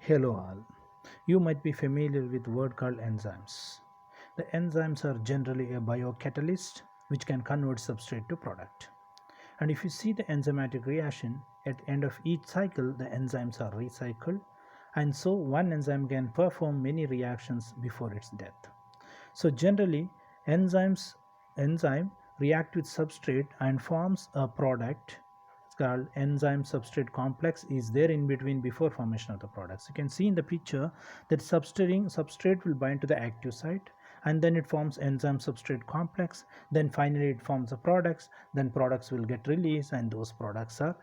Hello all. You might be familiar with a word called enzymes. The enzymes are generally a biocatalyst which can convert substrate to product. And if you see the enzymatic reaction, at the end of each cycle the enzymes are recycled, and so one enzyme can perform many reactions before its death. So generally enzyme react with substrate and forms a product called enzyme substrate complex is there in between before formation of the products. You can see in the picture that substrate will bind to the active site, and then it forms enzyme substrate complex, then finally it forms the products, then products will get released, and those products are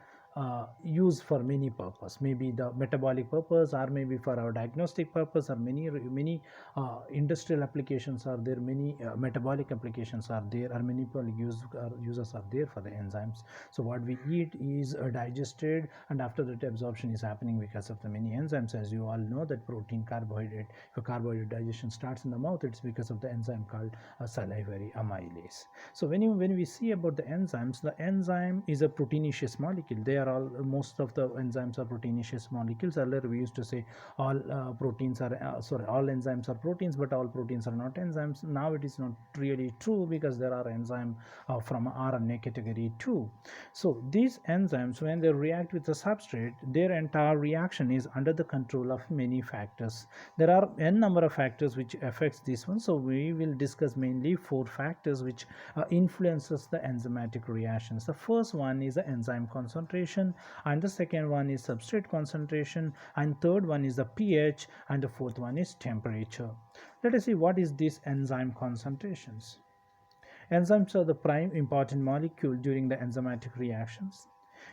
used for many purpose, maybe the metabolic purpose or maybe for our diagnostic purpose, or many industrial applications are there, many metabolic applications are there, or many users are there for the enzymes. So what we eat is digested, and after that absorption is happening because of the many enzymes. As you all know that protein, carbohydrate, if carbohydrate digestion starts in the mouth, it's because of the enzyme called salivary amylase. So when we see about the enzymes, the enzyme is a proteinaceous molecule. They are all, most of the enzymes are proteinaceous molecules. Earlier we used to say all proteins are all enzymes are proteins, but all proteins are not enzymes. Now it is not really true, because there are enzymes from RNA category too. So these enzymes, when they react with the substrate, their entire reaction is under the control of many factors. There are n number of factors which affects this one, so we will discuss mainly four factors which influences the enzymatic reactions. The first one is the enzyme concentration, and the second one is substrate concentration, and third one is the pH, and the fourth one is temperature. Let us see what is this enzyme concentrations. Enzymes are the prime important molecule during the enzymatic reactions.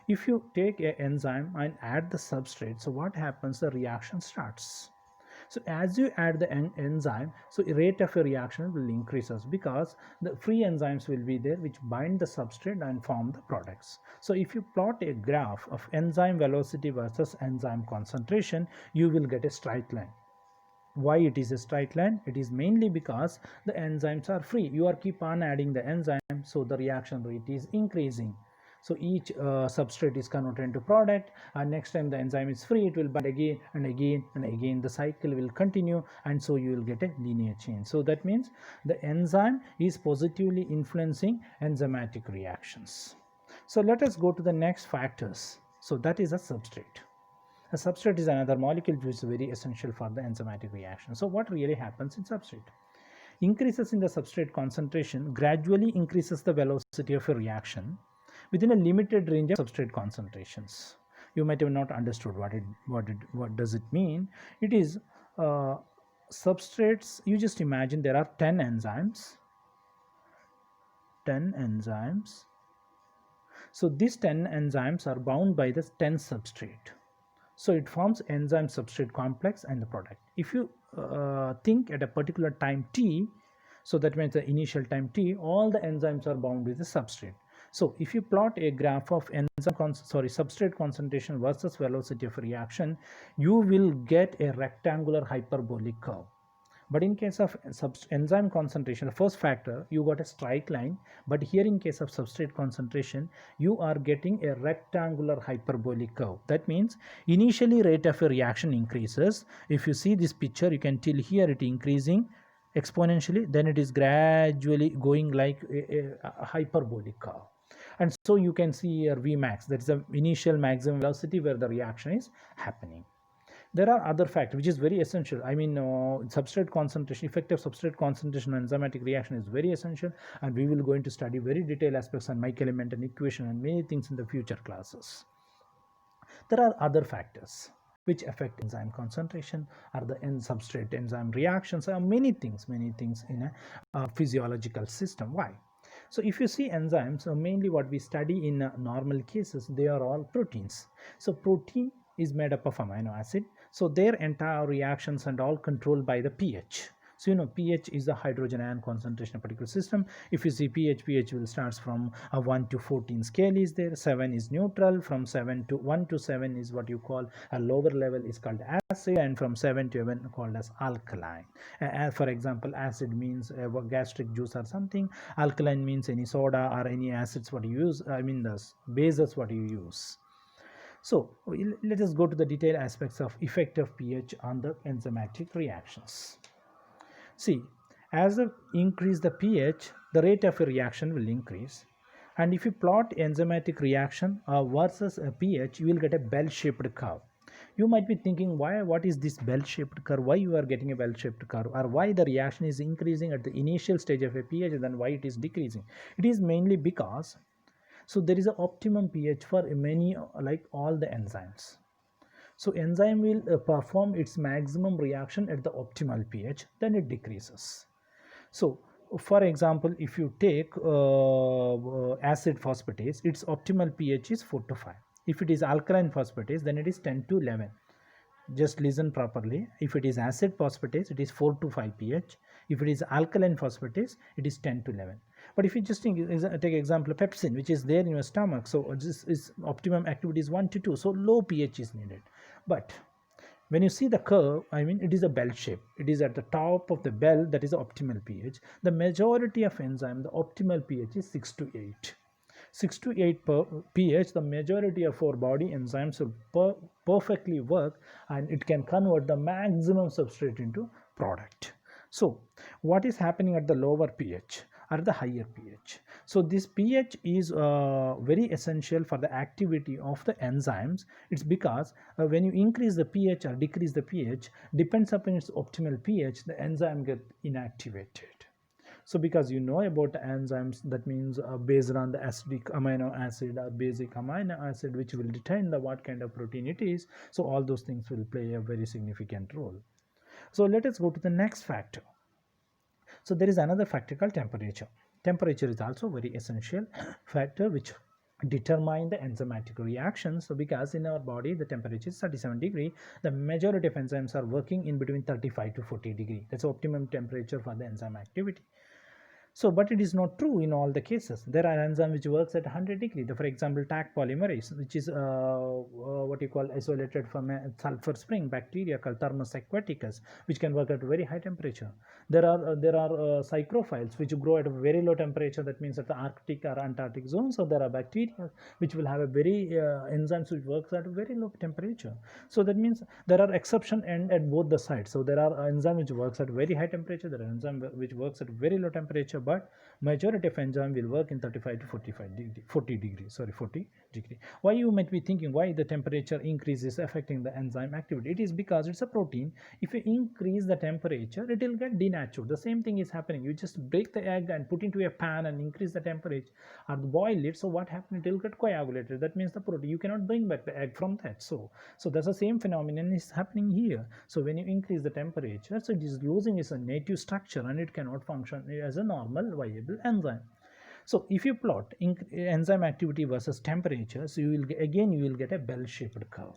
If you take an enzyme and add the substrate, so what happens? The reaction starts. So as you add the enzyme, so the rate of a reaction will increases, because the free enzymes will be there which bind the substrate and form the products. So if you plot a graph of enzyme velocity versus enzyme concentration, you will get a straight line. Why it is a straight line? It is mainly because the enzymes are free. You are keep on adding the enzyme, so the reaction rate is increasing. So each substrate is converted into product, and next time the enzyme is free, it will bind again and again and again. The cycle will continue, and so you will get a linear change. So that means the enzyme is positively influencing enzymatic reactions. So let us go to the next factors. So that is a substrate. A substrate is another molecule which is very essential for the enzymatic reaction. So what really happens in substrate? Increases in the substrate concentration gradually increases the velocity of a reaction within a limited range of substrate concentrations. You might have not understood what does it mean. It is substrates. You just imagine there are 10 enzymes. So these 10 enzymes are bound by the 10 substrate. So it forms enzyme substrate complex and the product. If you think at a particular time t, so that means the initial time t, all the enzymes are bound with the substrate. So if you plot a graph of substrate concentration versus velocity of reaction, you will get a rectangular hyperbolic curve. But in case of enzyme concentration, the first factor, you got a straight line, but here in case of substrate concentration, you are getting a rectangular hyperbolic curve. That means initially rate of a reaction increases. If you see this picture, you can tell here it increasing exponentially, then it is gradually going like a hyperbolic curve. And so you can see here Vmax, that is the initial maximum velocity where the reaction is happening. There are other factors which is very essential. I mean, substrate concentration, effective substrate concentration and enzymatic reaction is very essential, and we will going to study very detailed aspects on Mike element and equation and many things in the future classes. There are other factors which affect enzyme concentration, or the substrate enzyme reactions, are many things in a physiological system. Why? So if you see enzymes, mainly what we study in normal cases, they are all proteins. So protein is made up of amino acid, so their entire reactions and all controlled by the pH. So you know pH is the hydrogen ion concentration of a particular system. If you see pH will starts from a 1 to 14 scale is there. 7 is neutral. From 1 to 7 is what you call a lower level is called acid, and from 7 to 11 called as alkaline. For example, acid means gastric juice or something. Alkaline means any soda or any acids what you use. I mean the bases what you use. So let us go to the detailed aspects of effect of pH on the enzymatic reactions. See, as you increase the pH, the rate of a reaction will increase. And if you plot enzymatic reaction versus a pH, you will get a bell-shaped curve. You might be thinking, what is this bell-shaped curve? Why you are getting a bell-shaped curve, or why the reaction is increasing at the initial stage of a pH and then why it is decreasing? It is mainly because there is an optimum pH for many, like all the enzymes. So enzyme will perform its maximum reaction at the optimal pH, then it decreases. So for example, if you take acid phosphatase, its optimal pH is 4 to 5. If it is alkaline phosphatase, then it is 10 to 11. Just listen properly. If it is acid phosphatase, it is 4 to 5 pH. If it is alkaline phosphatase, it is 10 to 11. But if you just take example of pepsin, which is there in your stomach, so this is optimum activity is 1 to 2, so low pH is needed. But when you see the curve, I mean, it is a bell shape. It is at the top of the bell, that is the optimal pH. The majority of enzyme, the optimal pH is 6 to 8. 6 to 8 pH, the majority of our body enzymes will perfectly work, and it can convert the maximum substrate into product. So what is happening at the lower pH or the higher pH? So this pH is very essential for the activity of the enzymes. It's because when you increase the pH or decrease the pH, depends upon its optimal pH, the enzyme get inactivated. So because you know about enzymes, that means based on the acidic amino acid or basic amino acid, which will determine the what kind of protein it is. So all those things will play a very significant role. So let us go to the next factor. So there is another factor called temperature. Temperature is also very essential factor which determine the enzymatic reactions. So because in our body the temperature is 37 degree, the majority of enzymes are working in between 35 to 40 degree. That's optimum temperature for the enzyme activity. So, but it is not true in all the cases. There are enzymes which works at 100 degree. For example, Taq polymerase, which is what you call isolated from a sulfur spring bacteria called Thermus aquaticus, which can work at very high temperature. There are psychrophiles which grow at a very low temperature. That means at the Arctic or Antarctic zone. So there are bacteria which will have a very enzymes which works at a very low temperature. So that means there are exception and at both the sides. So there are enzymes which works at very high temperature. There are enzymes which works at very low temperature, but majority of enzyme will work in 35 to 45 degree, 40 degree. Why you might be thinking why the temperature increase is affecting the enzyme activity? It is because it's a protein. If you increase the temperature, it will get denatured. The same thing is happening. You just break the egg and put into a pan and increase the temperature or boil it. So what happens? It will get coagulated. That means the protein, you cannot bring back the egg from that. So that's the same phenomenon is happening here. So when you increase the temperature, so it is losing its native structure and it cannot function as a normal viable enzyme. So if you plot enzyme activity versus temperature, so you will get a bell-shaped curve.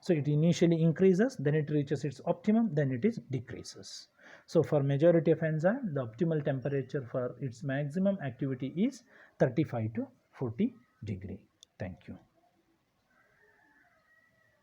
So it initially increases, then it reaches its optimum, then it is decreases. So for majority of enzyme, the optimal temperature for its maximum activity is 35 to 40 degree. Thank you.